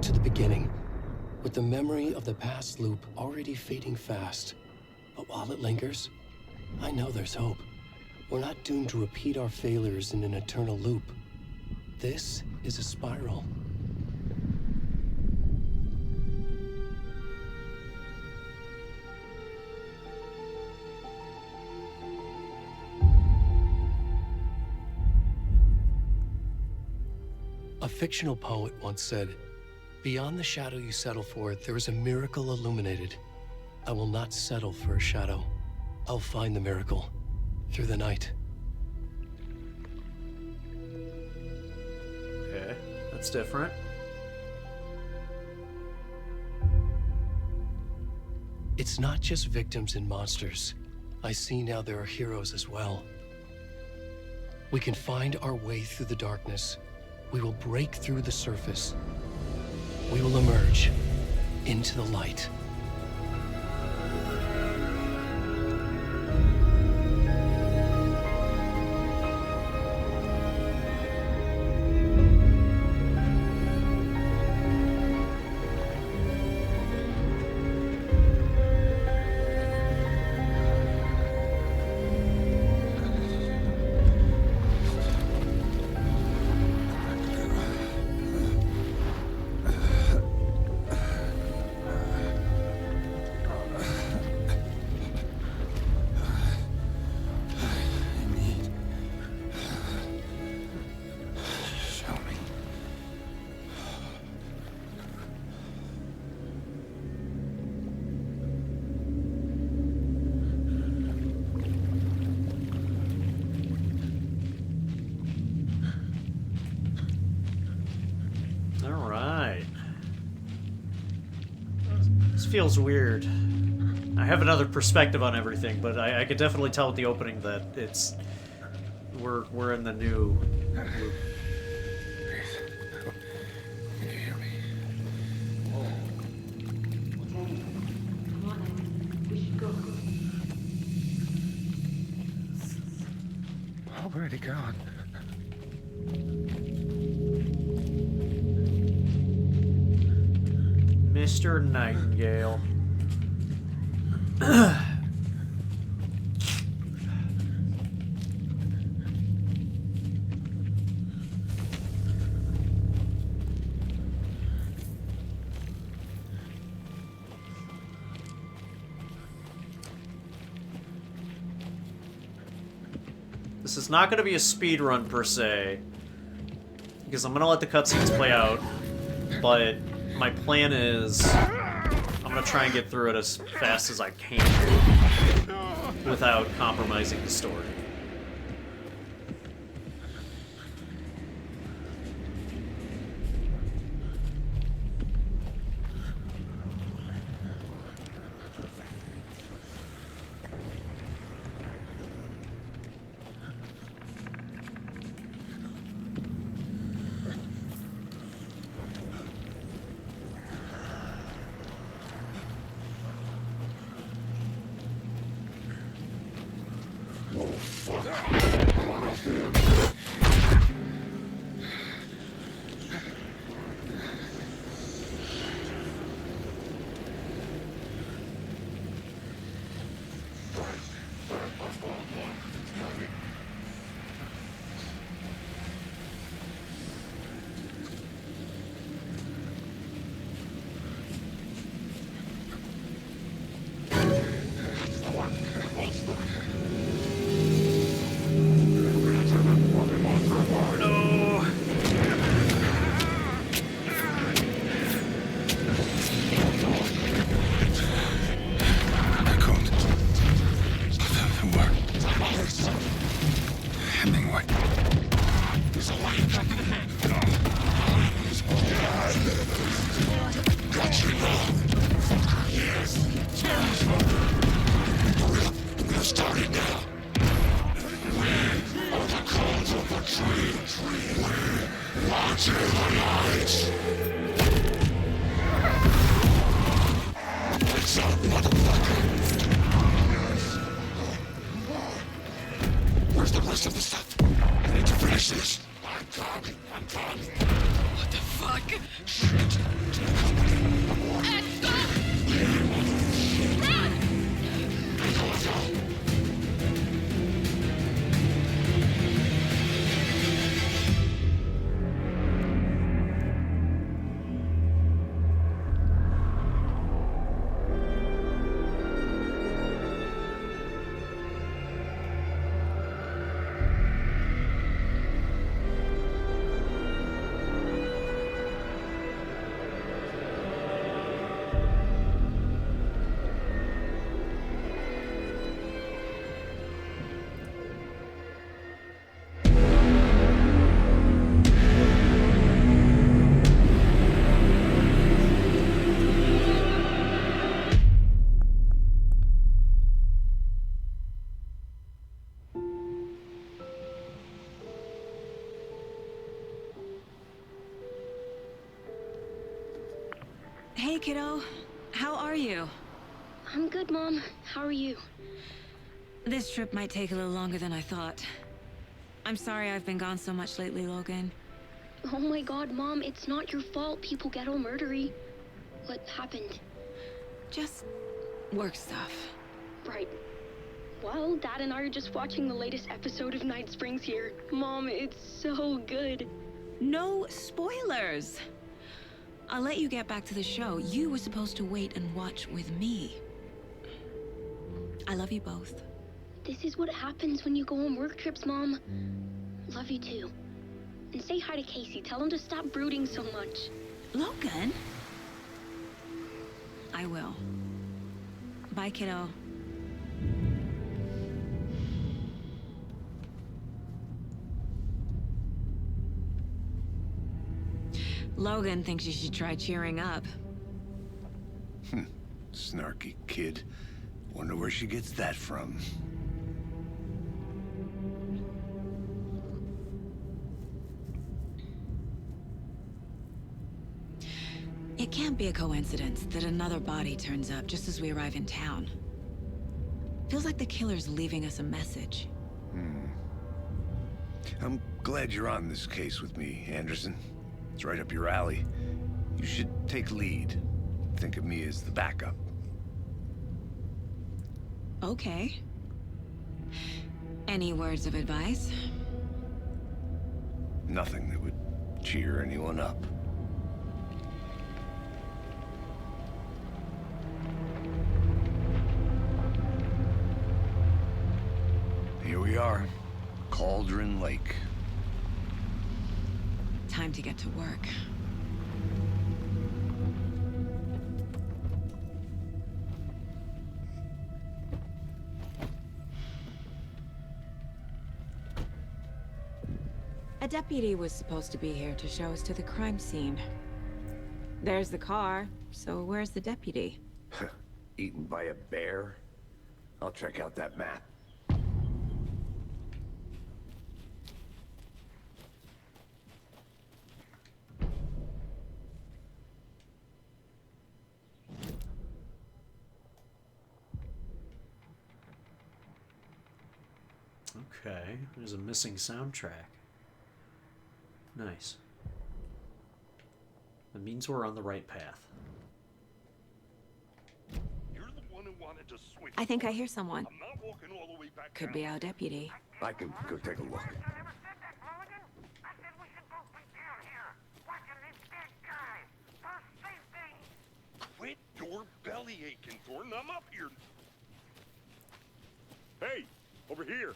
to the beginning, with the memory of the past loop already fading fast. But while it lingers, I know there's hope. We're not doomed to repeat our failures in an eternal loop. This is a spiral. A fictional poet once said, "Beyond the shadow you settle for, there is a miracle illuminated. I will not settle for a shadow. I'll find the miracle through the night." Okay, that's different. It's not just victims and monsters. I see now there are heroes as well. We can find our way through the darkness. We will break through the surface. We will emerge into the light. Feels weird. I have another perspective on everything, but I could definitely tell with the opening that it's we're in the new loop. Can you hear me? What's wrong? Come on, Andy. We should go. Already gone. Mr. Nightingale. This is not going to be a speed run per se, because I'm going to let the cutscenes play out, but my plan is I'm going to try and get through it as fast as I can without compromising the story. Where's the rest of the stuff? I need to finish this. I'm coming. What the Fuck! Ed, stop! Run! Hey, kiddo. How are you? I'm good, Mom. How are you? This trip might take a little longer than I thought. I'm sorry I've been gone so much lately, Logan. Oh my god, Mom, it's not your fault people get all murdery. What happened? Just work stuff. Right. Well, Dad and I are just watching the latest episode of Night Springs here. Mom, it's so good. No spoilers! I'll let you get back to the show. You were supposed to wait and watch with me. I love you both. This is what happens when you go on work trips, Mom. Love you too. And say hi to Casey. Tell him to stop brooding so much. Logan? I will. Bye, kiddo. Logan thinks you should try cheering up. Snarky kid. Wonder where she gets that from. It can't be a coincidence that another body turns up just as we arrive in town. Feels like the killer's leaving us a message. I'm glad you're on this case with me, Anderson. It's right up your alley. You should take lead. Think of me as the backup. Okay. Any words of advice? Nothing that would cheer anyone up. Here we are. Cauldron Lake. Time to get to work. A deputy was supposed to be here to show us to the crime scene. There's the car, so where's the deputy? Eaten by a bear? I'll check out that map. Okay, there's a missing soundtrack. Nice. That means we're on the right path. You're the one who wanted to switch. I think I hear someone. I'm not walking all the way back Could down. be our deputy. I can go take a look. Quit your belly aching, Thornton. I'm up here. Hey, over here.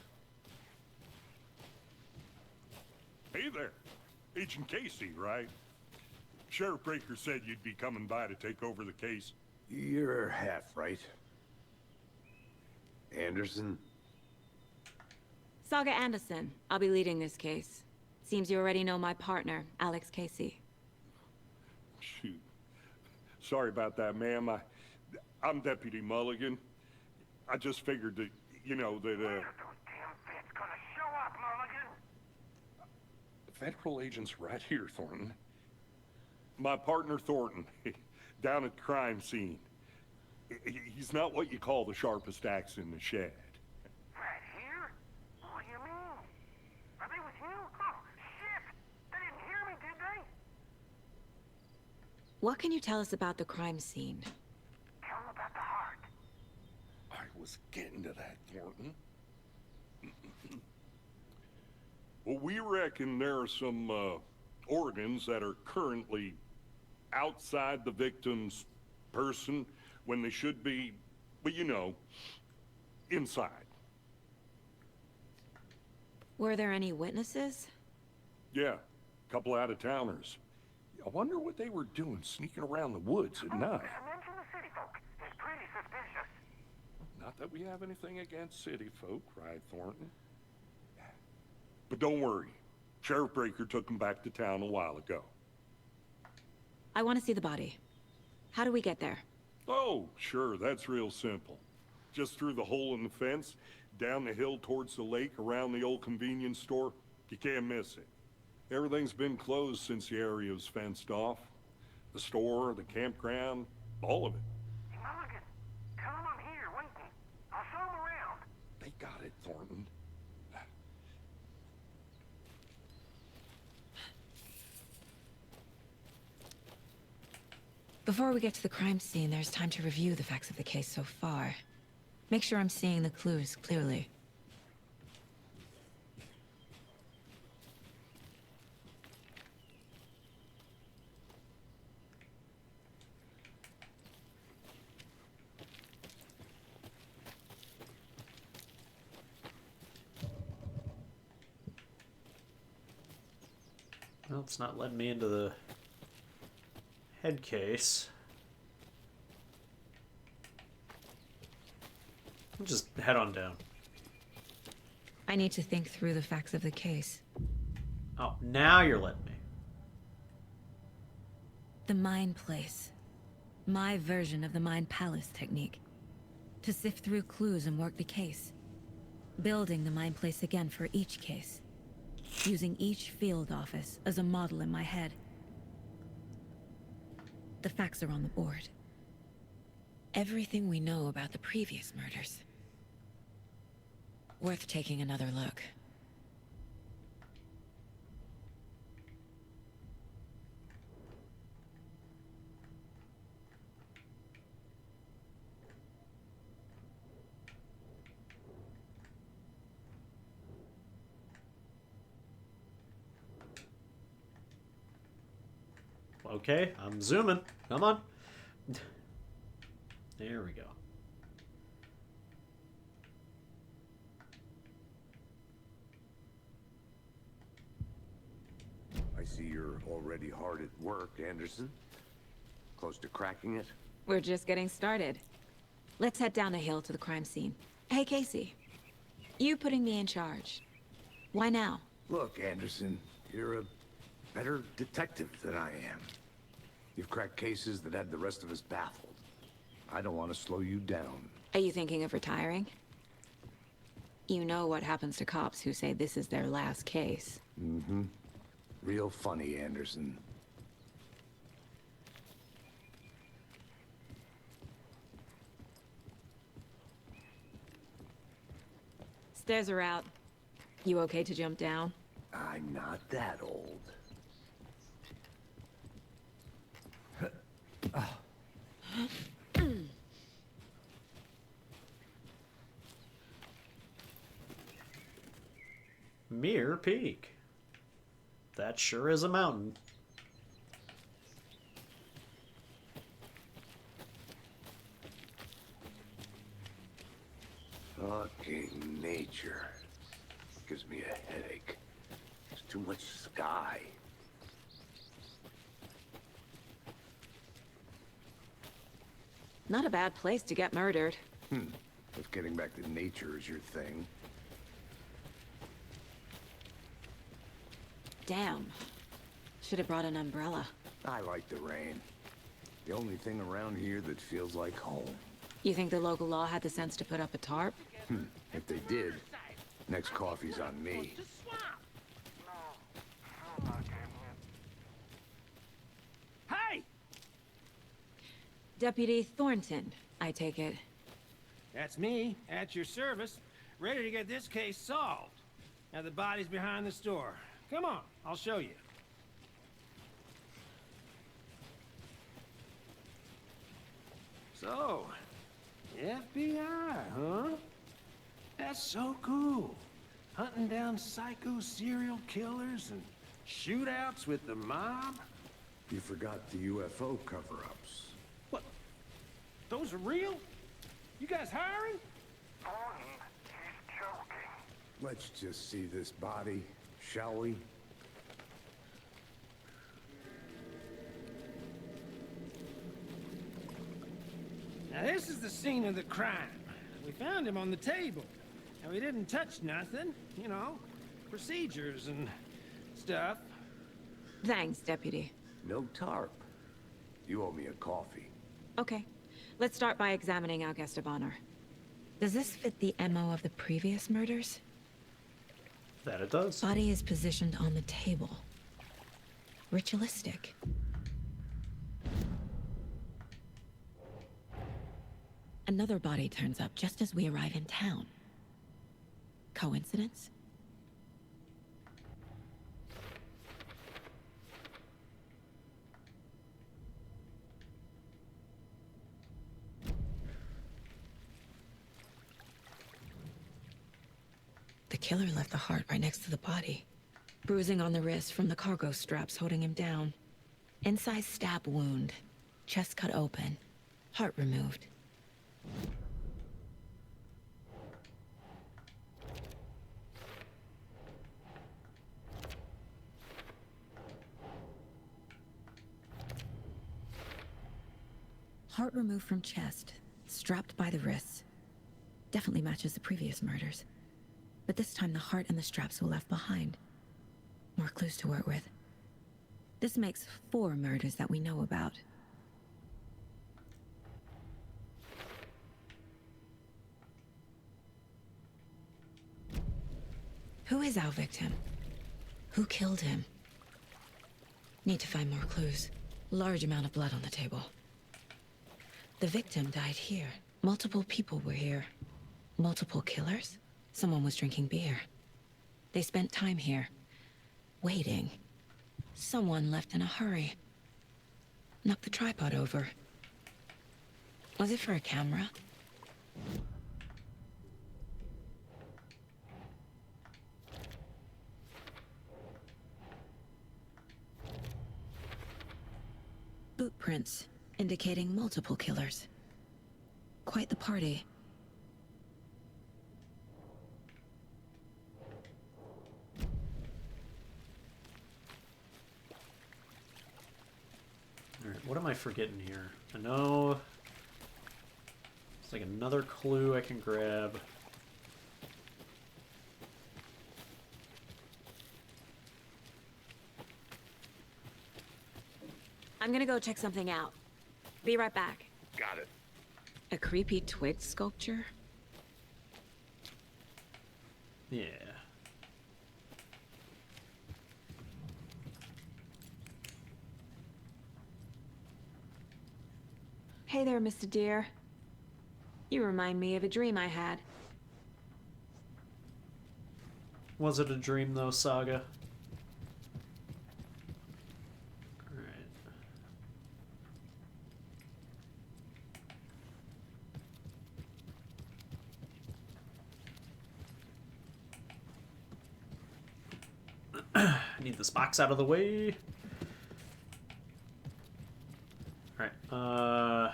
Hey there. Agent Casey, right? Sheriff Breaker said you'd be coming by to take over the case. You're half right. Anderson? Saga Anderson. I'll be leading this case. Seems you already know my partner, Alex Casey. Shoot. Sorry about that, ma'am. I'm Deputy Mulligan. I just figured that, you know, that, Federal agents right here, Thornton. My partner, Thornton, down at the crime scene. He's not what you call the sharpest axe in the shed. Right here? What do you mean? Are they with you? Oh, shit! They didn't hear me, did they? What can you tell us about the crime scene? Tell him about the heart. I was getting to that, Thornton. Well, we reckon there are some organs that are currently outside the victim's person when they should be, well, you know, inside. Were there any witnesses? Yeah, a couple out-of-towners. I wonder what they were doing sneaking around the woods at night. Mention the city folk. It's pretty suspicious. Not that we have anything against city folk, right, Thornton? But don't worry. Sheriff Breaker took him back to town a while ago. I want to see the body. How do we get there? Oh, sure, that's real simple. Just through the hole in the fence, down the hill towards the lake, around the old convenience store. You can't miss it. Everything's been closed since the area was fenced off. The store, the campground, all of it. Mulligan, tell him I'm here waiting. I'll show him around. They got it, Thornton. Before we get to the crime scene, there's time to review the facts of the case so far. Make sure I'm seeing the clues clearly. Well, it's not letting me into the head case. I'll just head on down. I need to think through the facts of the case. Oh, now you're letting me. The Mind Place. My version of the Mind Palace technique. To sift through clues and work the case. Building the Mind Place again for each case. Using each field office as a model in my head. The facts are on the board. Everything we know about the previous murders. Worth taking another look. Okay, I'm zooming. Come on. There we go. I see you're already hard at work, Anderson. Close to cracking it? We're just getting started. Let's head down a hill to the crime scene. Hey, Casey. You putting me in charge. Why now? Look, Anderson, you're a better detective than I am. You've cracked cases that had the rest of us baffled. I don't want to slow you down. Are you thinking of retiring? You know what happens to cops who say this is their last case. Mm-hmm. Real funny, Anderson. Stairs are out. You okay to jump down? I'm not that old. Mere Peak. That sure is a mountain. Fucking nature. Gives me a headache. There's too much sky. Not a bad place to get murdered. If getting back to nature is your thing. Damn. Should have brought an umbrella. I like the rain. The only thing around here that feels like home. You think the local law had the sense to put up a tarp? If they did, next coffee's on me. Hey! Deputy Thornton, I take it. That's me, at your service, ready to get this case solved. Now the body's behind the store. Come on, I'll show you. So, FBI, huh? That's so cool. Hunting down psycho serial killers and shootouts with the mob. You forgot the UFO cover-ups. What? Those are real? You guys hiring? Gordon, he's joking. Let's just see this body, shall we? Now this is the scene of the crime. We found him on the table. And we didn't touch nothing, you know, procedures and stuff. Thanks, Deputy. No tarp. You owe me a coffee. Okay. Let's start by examining our guest of honor. Does this fit the MO of the previous murders? That it does. Body is positioned on the table. Ritualistic. Another body turns up just as we arrive in town. Coincidence? The killer left the heart right next to the body. Bruising on the wrist from the cargo straps holding him down. Incised stab wound. Chest cut open. Heart removed. Heart removed from chest, strapped by the wrists. Definitely matches the previous murders. But this time the heart and the straps were left behind. More clues to work with. This makes 4 murders that we know about. Who is our victim? Who killed him? Need to find more clues. Large amount of blood on the table. The victim died here. Multiple people were here. Multiple killers? Someone was drinking beer. They spent time here. Waiting. Someone left in a hurry. Knocked the tripod over. Was it for a camera? Boot prints, indicating multiple killers. Quite the party. Alright, what am I forgetting here? I know... It's like another clue I can grab. I'm gonna go check something out. Be right back. Got it. A creepy twig sculpture? Yeah. Hey there, Mr. Deer. You remind me of a dream I had. Was it a dream, though, Saga? I need this box out of the way. Alright,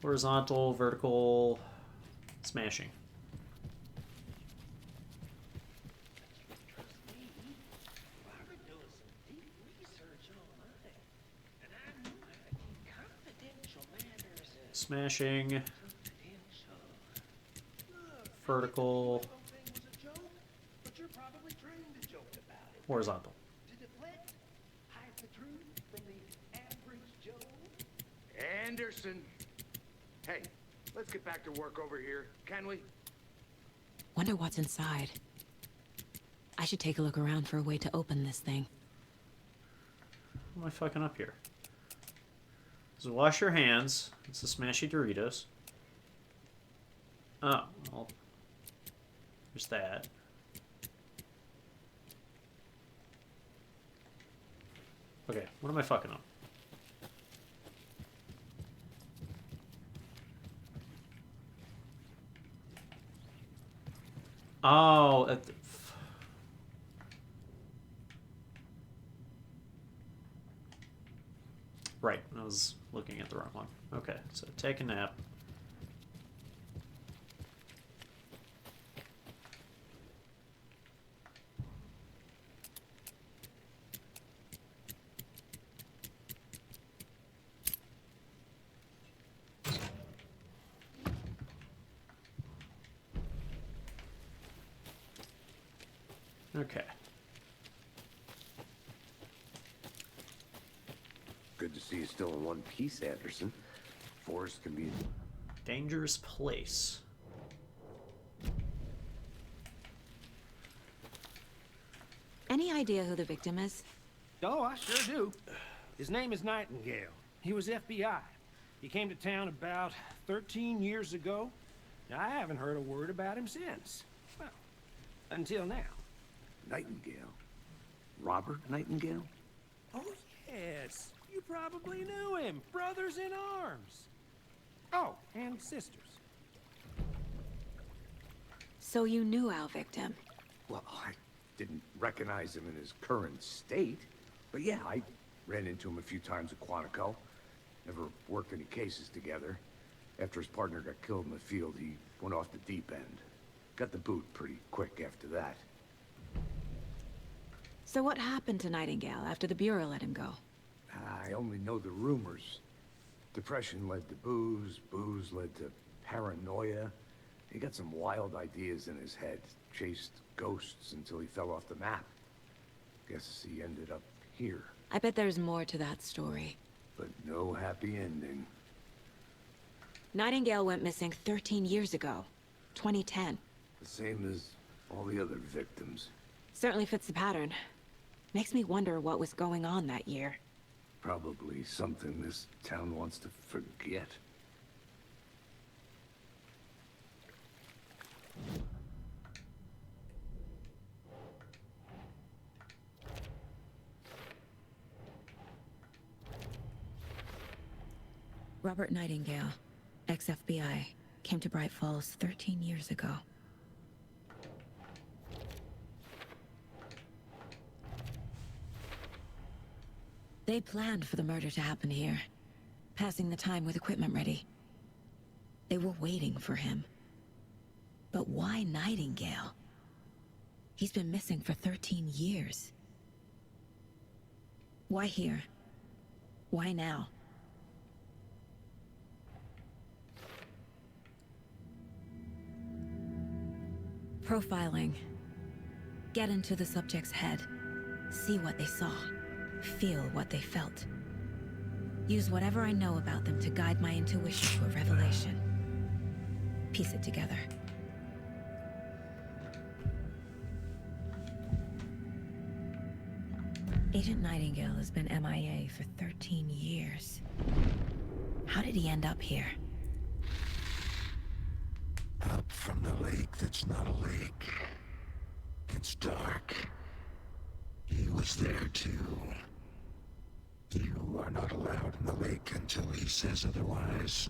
horizontal, vertical, smashing. Smashing. Vertical. Horizontal. Anderson! Hey, let's get back to work over here, can we? Wonder what's inside. I should take a look around for a way to open this thing. What am I fucking up here? So wash your hands. It's the Smashy Doritos. Oh, well. There's that. Okay, what am I fucking up? Oh, right. I was looking at the wrong one. Okay, so take a nap. Okay. Good to see you still in one piece, Anderson. Forest can be a Dangerous place. Any idea who the victim is? Oh, I sure do. His name is Nightingale. He was FBI. He came to town about 13 years ago. Now, I haven't heard a word about him since. Well, until now. Nightingale. Robert Nightingale? Oh, yes. You probably knew him. Brothers in arms. Oh, and sisters. So you knew our victim? Well, I didn't recognize him in his current state. But yeah, I ran into him a few times at Quantico. Never worked any cases together. After his partner got killed in the field, he went off the deep end. Got the boot pretty quick after that. So what happened to Nightingale after the Bureau let him go? I only know the rumors. Depression led to booze, booze led to paranoia. He got some wild ideas in his head, chased ghosts until he fell off the map. Guess he ended up here, I bet there's more to that story. but no happy ending. Nightingale went missing 13 years ago. 2010. The same as all the other victims. Certainly fits the pattern. Makes me wonder what was going on that year. Probably something this town wants to forget. Robert Nightingale, ex-FBI, came to Bright Falls 13 years ago. They planned for the murder to happen here, passing the time with equipment ready. They were waiting for him. But why Nightingale? He's been missing for 13 years. Why here? Why now? Profiling. Get into the subject's head. See what they saw. Feel what they felt. Use whatever I know about them to guide my intuition to a revelation. Piece it together. Agent Nightingale has been MIA for 13 years. How did he end up here? Up from the lake that's not a lake. It's dark. He was there too. You are not allowed in the lake until he says otherwise.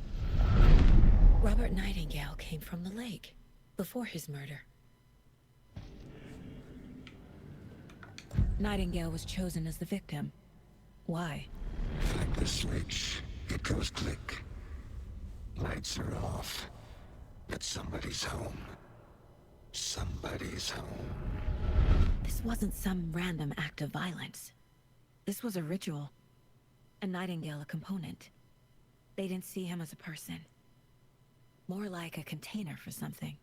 Robert Nightingale came from the lake, before his murder. Nightingale was chosen as the victim. Why? Like the switch, it goes click. Lights are off. But somebody's home. Somebody's home. This wasn't some random act of violence. This was a ritual. And Nightingale a component. They didn't see him as a person. More like a container for something.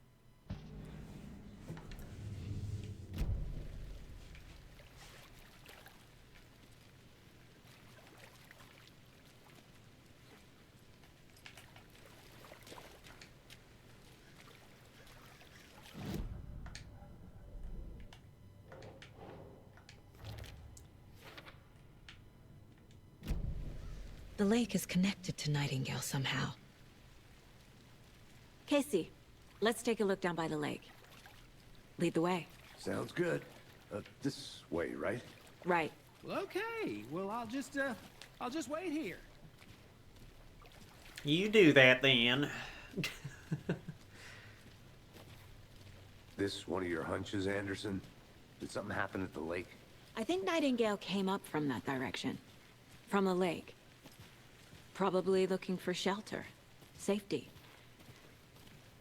The lake is connected to Nightingale somehow. Casey, let's take a look down by the lake. Lead the way. Sounds good. This way, right? Right. Well, okay. Well, I'll just wait here. You do that then. This one of your hunches, Anderson? Did something happen at the lake? I think Nightingale came up from that direction. From the lake. Probably looking for shelter. Safety.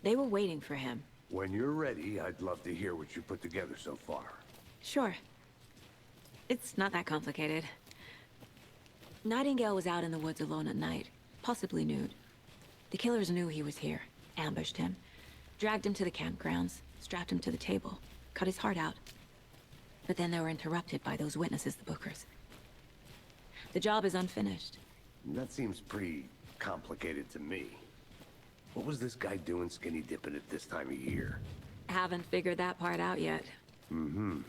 They were waiting for him. When you're ready, I'd love to hear what you put together so far. Sure. It's not that complicated. Nightingale was out in the woods alone at night, possibly nude. The killers knew he was here, ambushed him, dragged him to the campgrounds, strapped him to the table, cut his heart out. But then they were interrupted by those witnesses, the Bookers. The job is unfinished. That seems pretty complicated to me. What was this guy doing skinny dipping at this time of year? Haven't figured that part out yet. Mm-hmm.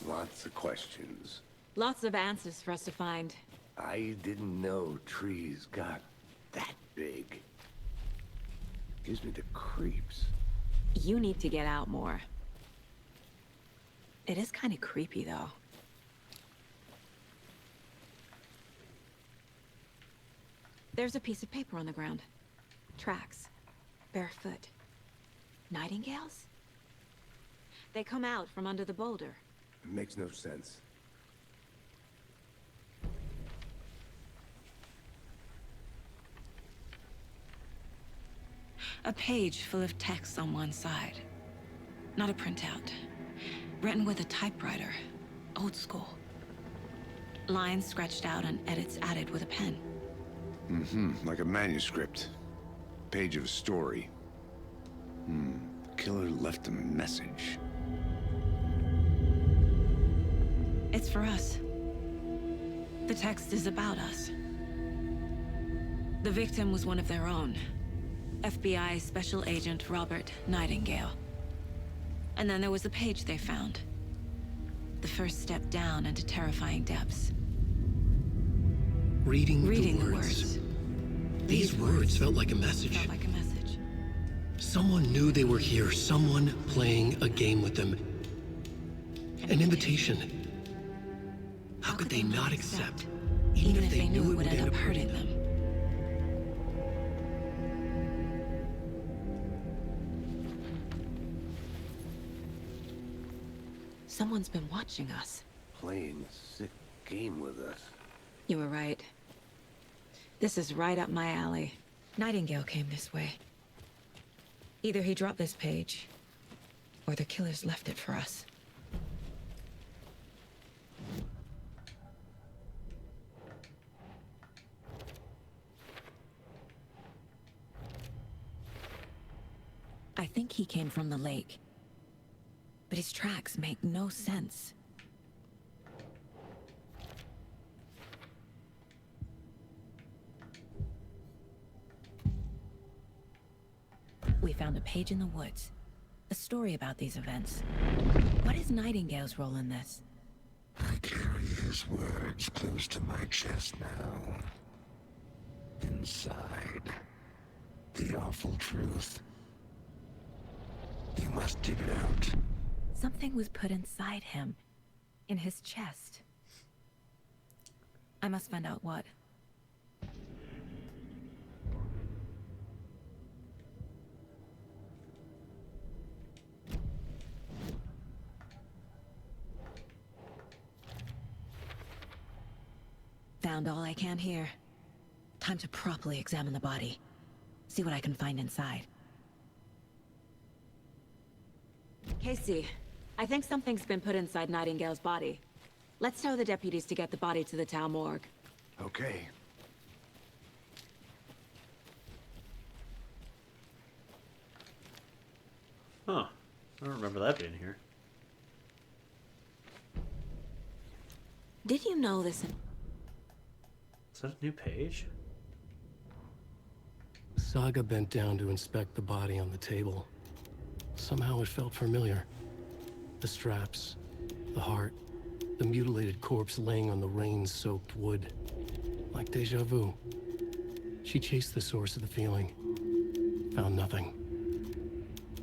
Lots of questions. Lots of answers for us to find. I didn't know trees got that big. Gives me the creeps. You need to get out more. It is kind of creepy, though. There's a piece of paper on the ground. Tracks. Barefoot. Nightingales? They come out from under the boulder. It makes no sense. A page full of text on one side. Not a printout. Written with a typewriter. Old school. Lines scratched out and edits added with a pen. Mm-hmm. Like a manuscript. Page of a story. The killer left a message. It's for us. The text is about us. The victim was one of their own. FBI Special Agent Robert Nightingale. And then there was the page they found. The first step down into terrifying depths. Reading the words. These words felt like a message. Felt like a message. Someone knew they were here, someone playing a game with them. An invitation. How could they not accept, even if they knew it would end up hurting them? Someone's been watching us. Playing a sick game with us. You were right. This is right up my alley. Nightingale came this way. Either he dropped this page, or the killers left it for us. I think he came from the lake. But his tracks make no sense. We found a page in the woods. A story about these events. What is Nightingale's role in this? I carry his words close to my chest now. Inside, the awful truth. You must dig it out. Something was put inside him. In his chest. I must find out what. Found all I can here. Time to properly examine the body. See what I can find inside. Casey, I think something's been put inside Nightingale's body. Let's tell the deputies to get the body to the town morgue. Okay. Huh. I don't remember that being here. Did you know this? Is that a new page? Saga bent down to inspect the body on the table. Somehow it felt familiar. The straps, the heart, the mutilated corpse laying on the rain-soaked wood. Like deja vu. She chased the source of the feeling. Found nothing.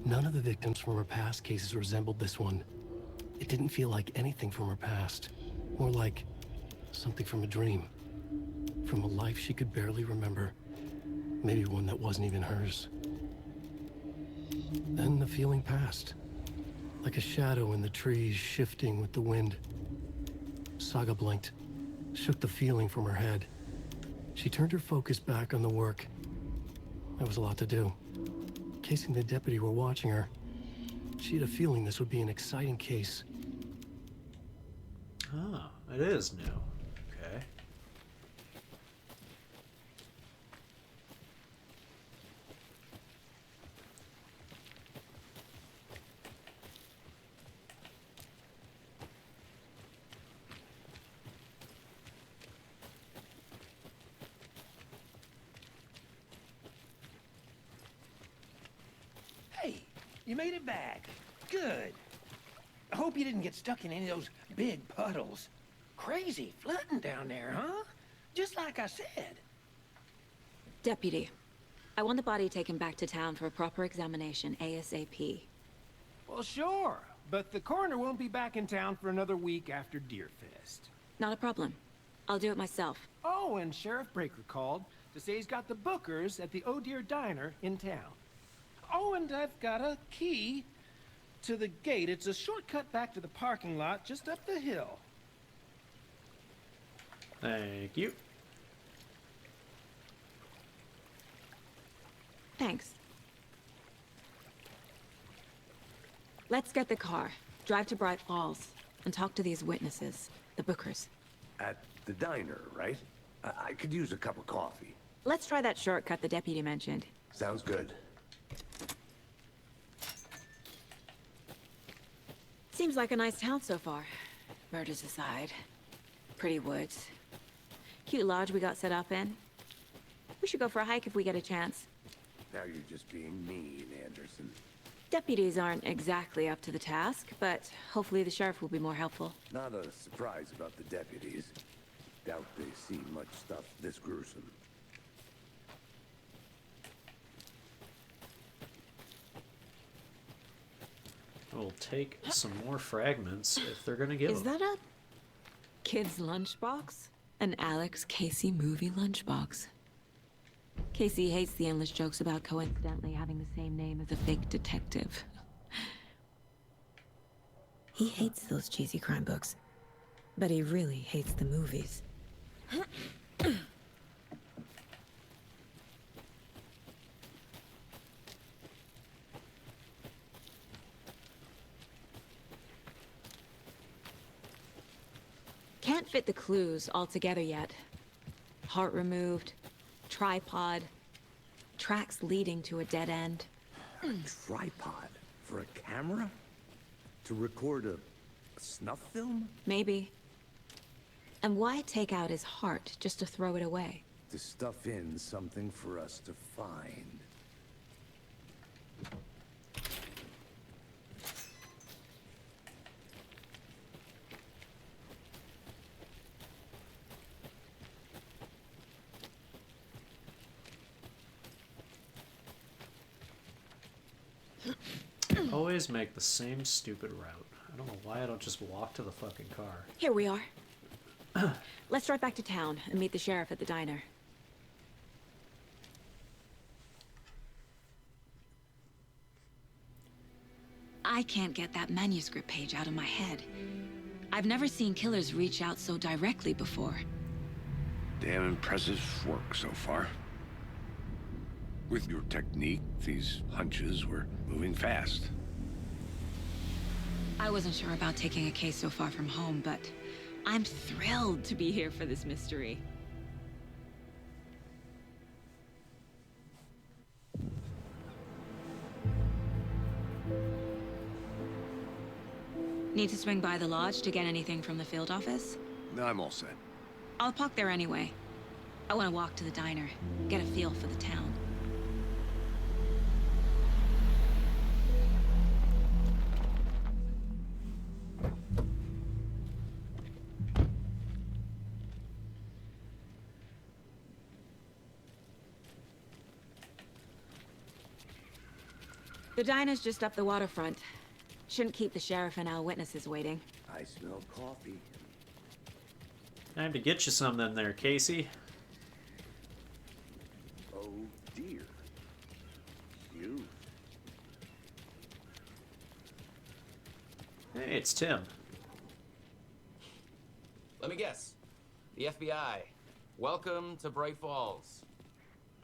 None of the victims from her past cases resembled this one. It didn't feel like anything from her past. More like something from a dream. From a life she could barely remember. Maybe one that wasn't even hers. Then the feeling passed. like a shadow in the trees shifting with the wind. Saga blinked, shook the feeling from her head. She turned her focus back on the work. There was a lot to do. Casey and the deputy were watching her. She had a feeling this would be an exciting case. Ah, it is new. Okay. Hey, you made it back. Good. I hope you didn't get stuck in any of those big puddles. Crazy flooding down there, huh? Just like I said. Deputy, I want the body taken back to town for a proper examination ASAP. Well, sure. But the coroner won't be back in town for another week after Deerfest. Not a problem. I'll do it myself. Oh, and Sheriff Breaker called to say he's got the Bookers at the Oh Deer Diner in town. Oh, and I've got a key to the gate. It's a shortcut back to the parking lot just up the hill. Thank you. Thanks. Let's get the car, drive to Bright Falls, and talk to these witnesses, the Bookers. At the diner, right? I could use a cup of coffee. Let's try that shortcut the deputy mentioned. Sounds good. Seems like a nice town so far. Murders aside. Pretty woods. Cute lodge we got set up in. We should go for a hike if we get a chance. Now you're just being mean, Anderson. Deputies aren't exactly up to the task, but hopefully the sheriff will be more helpful. Not a surprise about the deputies. Doubt they see much stuff this gruesome. We'll take some more fragments if they're gonna give Is them. that a kid's lunchbox? An Alex Casey movie lunchbox. Casey hates the endless jokes about coincidentally having the same name as a fake detective. He hates those cheesy crime books, but he really hates the movies. Can't fit the clues all together yet. Heart removed, tripod, tracks leading to a dead end. Tripod? For a camera? To record a snuff film? Maybe. And why take out his heart just to throw it away? To stuff in something for us to find. Always make the same stupid route. I don't know why I don't just walk to the fucking car. Here we are. Let's drive back to town and meet the sheriff at the diner. I can't get that manuscript page out of my head. I've never seen killers reach out so directly before. Damn impressive work so far. With your technique, these hunches were moving fast. I wasn't sure about taking a case so far from home, but I'm thrilled to be here for this mystery. Need to swing by the lodge to get anything from the field office? I'm all set. I'll park there anyway. I want to walk to the diner, get a feel for the town. The diner's just up the waterfront. Shouldn't keep the sheriff and our witnesses waiting. I smell coffee. Time to get you some then there, Casey. Oh dear. You. Hey, it's Tim. Let me guess. The FBI. Welcome to Bright Falls.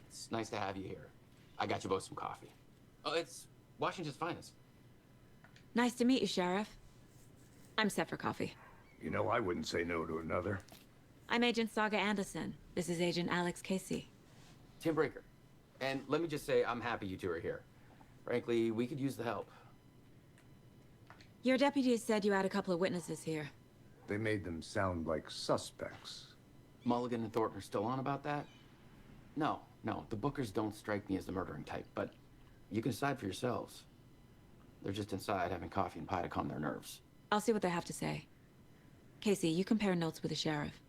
It's nice to have you here. I got you both some coffee. Oh, it's Washington's finest. Nice to meet you, Sheriff. I'm set for coffee. You know, I wouldn't say no to another. I'm Agent Saga Anderson. This is Agent Alex Casey. Tim Breaker. And let me just say, I'm happy you two are here. Frankly, we could use the help. Your deputies said you had a couple of witnesses here. They made them sound like suspects. Mulligan and Thornton are still on about that? No, the Bookers don't strike me as the murdering type, but you can decide for yourselves. They're just inside having coffee and pie to calm their nerves. I'll see what they have to say. Casey, you compare notes with the sheriff.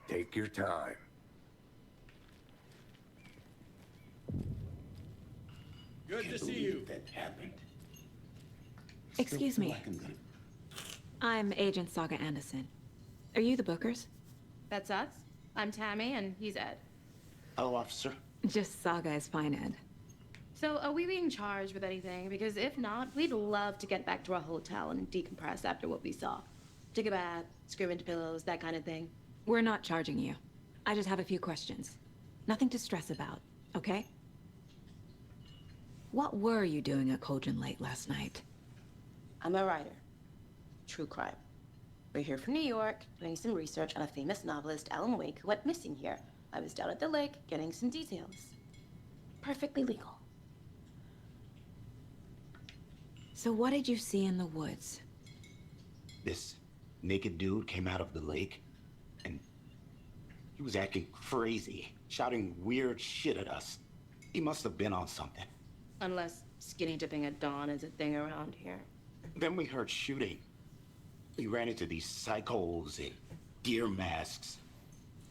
Take your time. Good to see you. That happened. Excuse me. I'm Agent Saga Anderson. Are you the Bookers? That's us. I'm Tammy, and he's Ed. Hello, officer. Just Saga is fine, Ed. So, are we being charged with anything? Because if not, we'd love to get back to our hotel and decompress after what we saw. Take a bath, scream into pillows, that kind of thing. We're not charging you. I just have a few questions. Nothing to stress about, okay? What were you doing at Cauldron Lake last night? I'm a writer. True crime. We're here from New York, doing some research on a famous novelist, Alan Wake, who went missing here. I was down at the lake, getting some details. Perfectly legal. So what did you see in the woods? This naked dude came out of the lake, and he was acting crazy, shouting weird shit at us. He must have been on something. Unless skinny dipping at dawn is a thing around here. Then we heard shooting. We ran into these psychos in deer masks.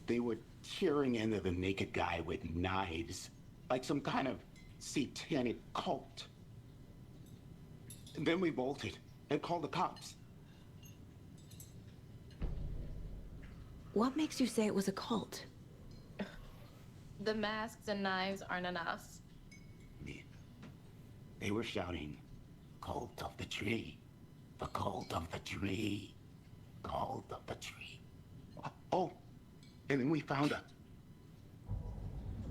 They were tearing into the naked guy with knives, like some kind of satanic cult. And then we bolted and called the cops. What makes you say it was a cult? The masks and knives aren't enough. They were shouting, "Cult of the tree, the cult of the tree, cult of the tree." Oh, and then we found out.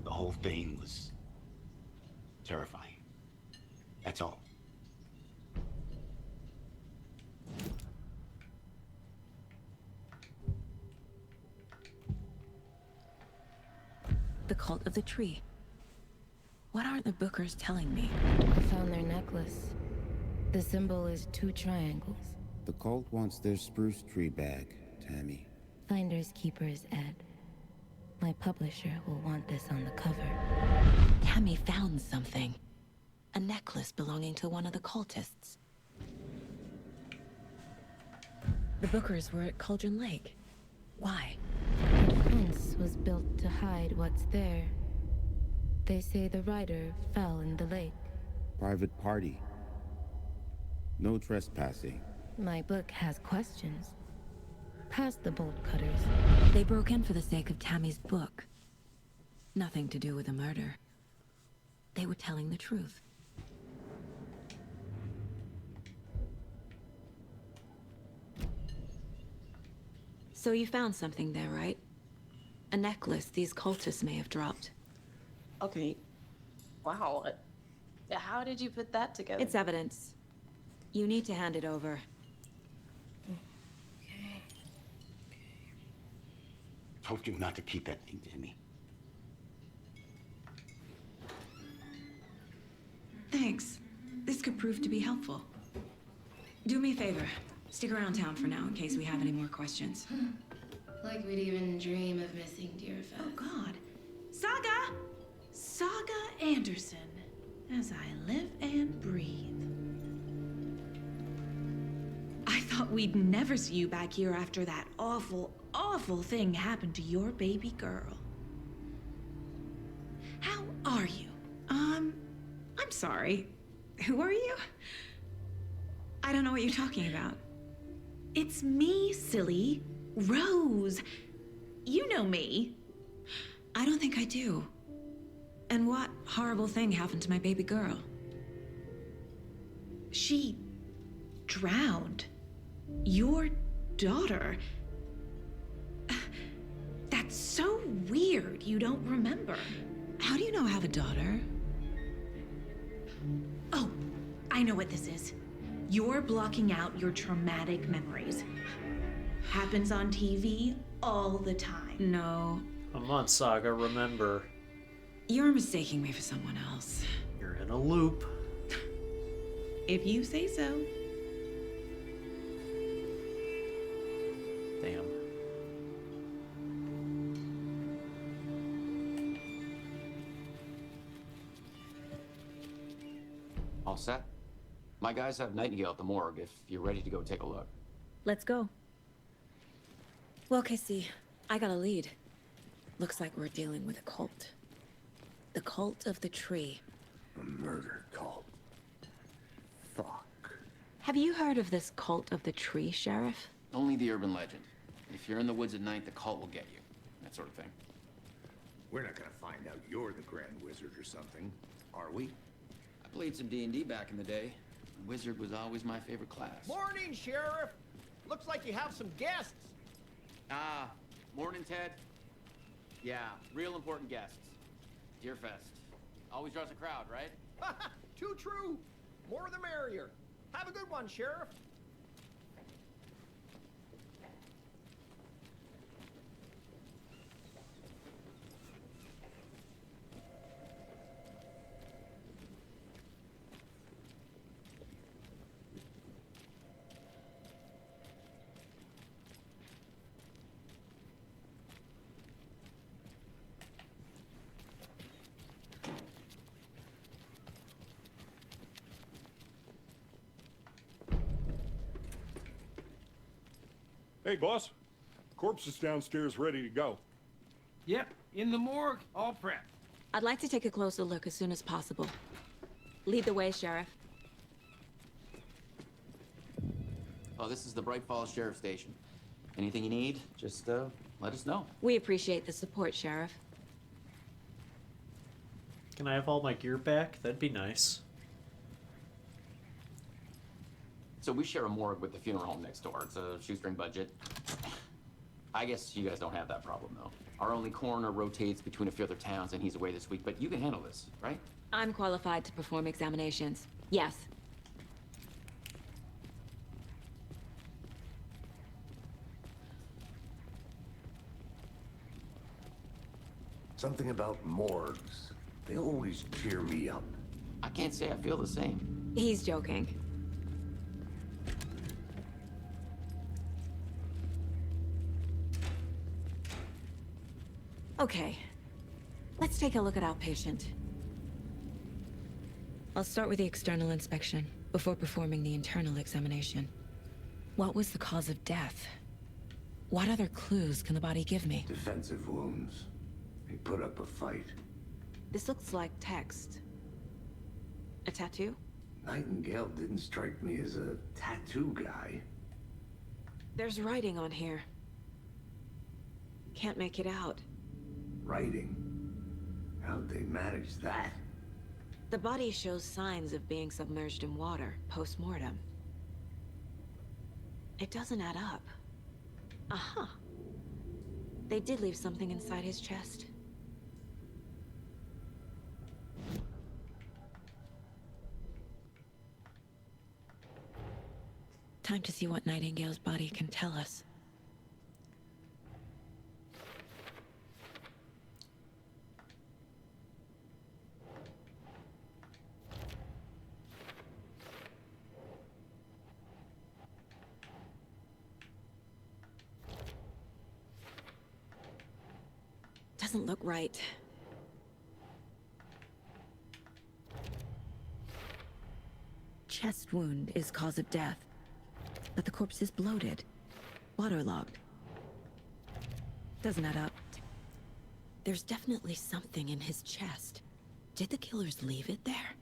The whole thing was terrifying. That's all. The cult of the tree. What are the Bookers telling me? I found their necklace. The symbol is 2 triangles. The cult wants their spruce tree back, Tammy. Finders keepers, Ed. My publisher will want this on the cover. Tammy found something. A necklace belonging to one of the cultists. The Bookers were at Cauldron Lake. Why? The fence was built to hide what's there. They say the rider fell in the lake. Private party. No trespassing. My book has questions. Past the bolt cutters. They broke in for the sake of Tammy's book. Nothing to do with the murder. They were telling the truth. So you found something there, right? A necklace these cultists may have dropped. Okay. Wow. How did you put that together? It's evidence. You need to hand it over. Told you not to keep that thing to me. Thanks. This could prove to be helpful. Do me a favor. Stick around town for now in case we have any more questions. Like we'd even dream of missing Deerfest. Oh, God. Saga! Saga Anderson. As I live and breathe. I thought we'd never see you back here after that awful, awful thing happened to your baby girl. How are you? I'm sorry. Who are you? I don't know what you're talking about. It's me, silly. Rose. You know me. I don't think I do. And what horrible thing happened to my baby girl? She drowned. Your daughter? That's so weird you don't remember. How do you know I have a daughter? Oh, I know what this is. You're blocking out your traumatic memories. Happens on TV all the time. No. Come on, Saga, remember. You're mistaking me for someone else. You're in a loop. If you say so. Damn. All set? My guys have Nightingale at the morgue if you're ready to go take a look. Let's go. Well, Casey, I got a lead. Looks like we're dealing with a cult. The cult of the tree. A murder cult. Fuck. Have you heard of this cult of the tree, Sheriff? Only the urban legend. If you're in the woods at night, the cult will get you. That sort of thing. We're not gonna find out you're the Grand Wizard or something, are we? I played some D&D back in the day. Wizard was always my favorite class. Morning, Sheriff. Looks like you have some guests. Ah, morning, Ted. Yeah, real important guests. Deerfest. Always draws a crowd, right? Too true. More the merrier. Have a good one, Sheriff. Hey, boss. Corpse is downstairs ready to go. Yep, in the morgue, all prepped. I'd like to take a closer look as soon as possible. Lead the way, Sheriff. Oh, this is the Bright Falls Sheriff Station. Anything you need, just let us know. We appreciate the support, Sheriff. Can I have all my gear back? That'd be nice. So we share a morgue with the funeral home next door. It's a shoestring budget. I guess you guys don't have that problem, though. Our only coroner rotates between a few other towns, and he's away this week, but you can handle this, right? I'm qualified to perform examinations. Yes. Something about morgues. They always cheer me up. I can't say I feel the same. He's joking. Okay. Let's take a look at our patient. I'll start with the external inspection before performing the internal examination. What was the cause of death? What other clues can the body give me? Defensive wounds. He put up a fight. This looks like text. A tattoo? Nightingale didn't strike me as a tattoo guy. There's writing on here. Can't make it out. Writing? How'd they manage that? The body shows signs of being submerged in water post-mortem. It doesn't add up. Aha. They did leave something inside his chest. Time to see what Nightingale's body can tell us. Doesn't look right. Chest wound is cause of death, but the corpse is bloated, waterlogged. Doesn't add up. There's definitely something in his chest. Did the killers leave it there?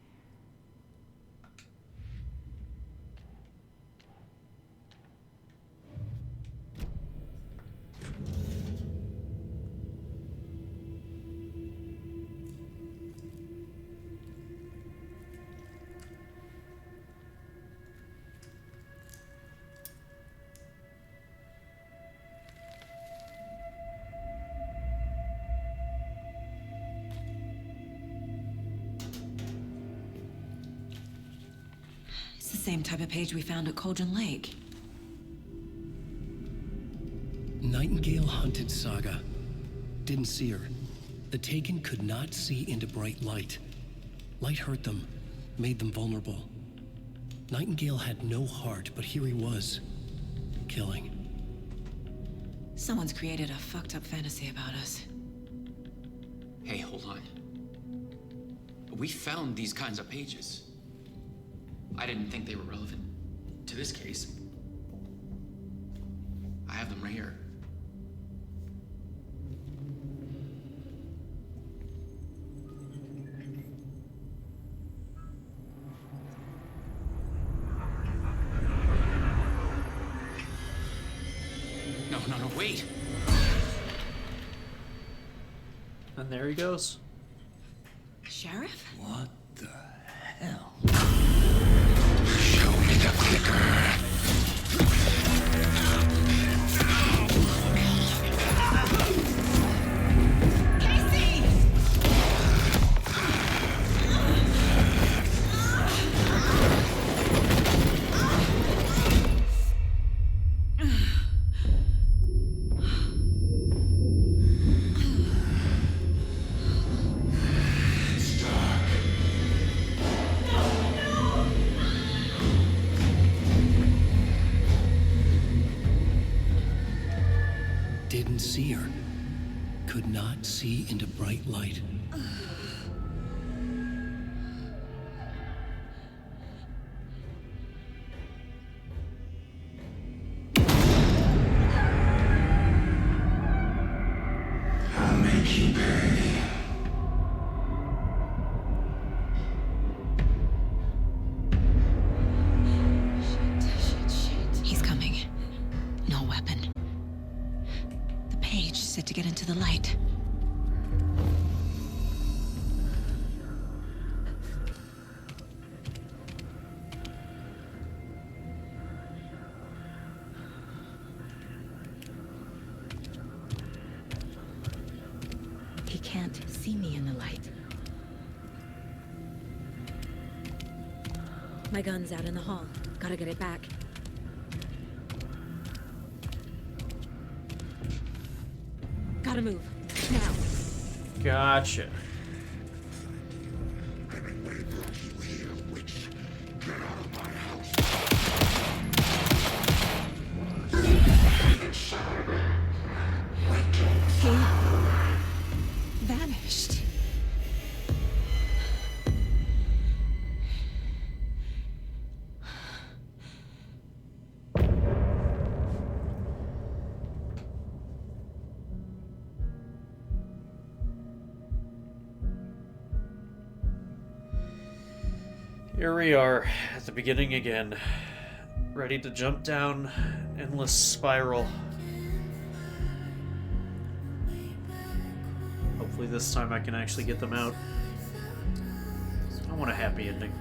same type of page we found at Cauldron Lake. Nightingale hunted Saga. Didn't see her. The Taken could not see into bright light. Light hurt them, made them vulnerable. Nightingale had no heart, but here he was, killing. Someone's created a fucked up fantasy about us. Hey, hold on. We found these kinds of pages. I didn't think they were relevant to this case. I have them right here. No, wait! And there he goes. Sheriff? What the hell? Show me the clicker. Didn't see her. Could not see into bright light. I'll make you pay. Shit. He's coming. No weapon. The page said to get into the light. He can't see me in the light. My gun's out in the hall. Gotta get it back. Gotta move. Now. Gotcha. He vanished. Here we are, at the beginning again. Ready to jump down endless spiral. Hopefully this time I can actually get them out. I want a happy ending.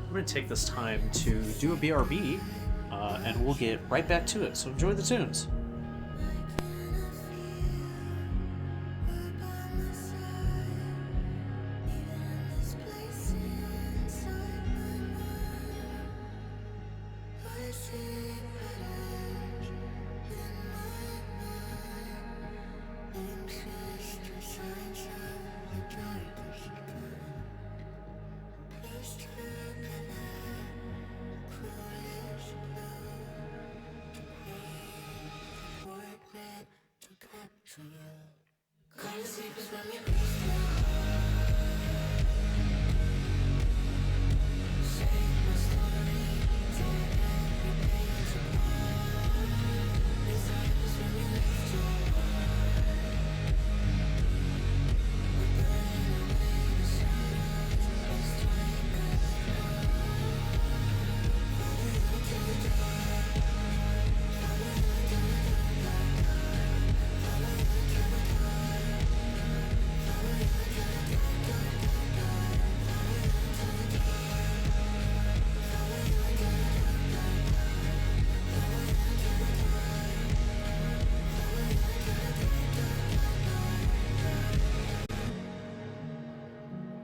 I'm going to take this time to do a BRB. and we'll get right back to it. So enjoy the tunes. Come to sleep is when we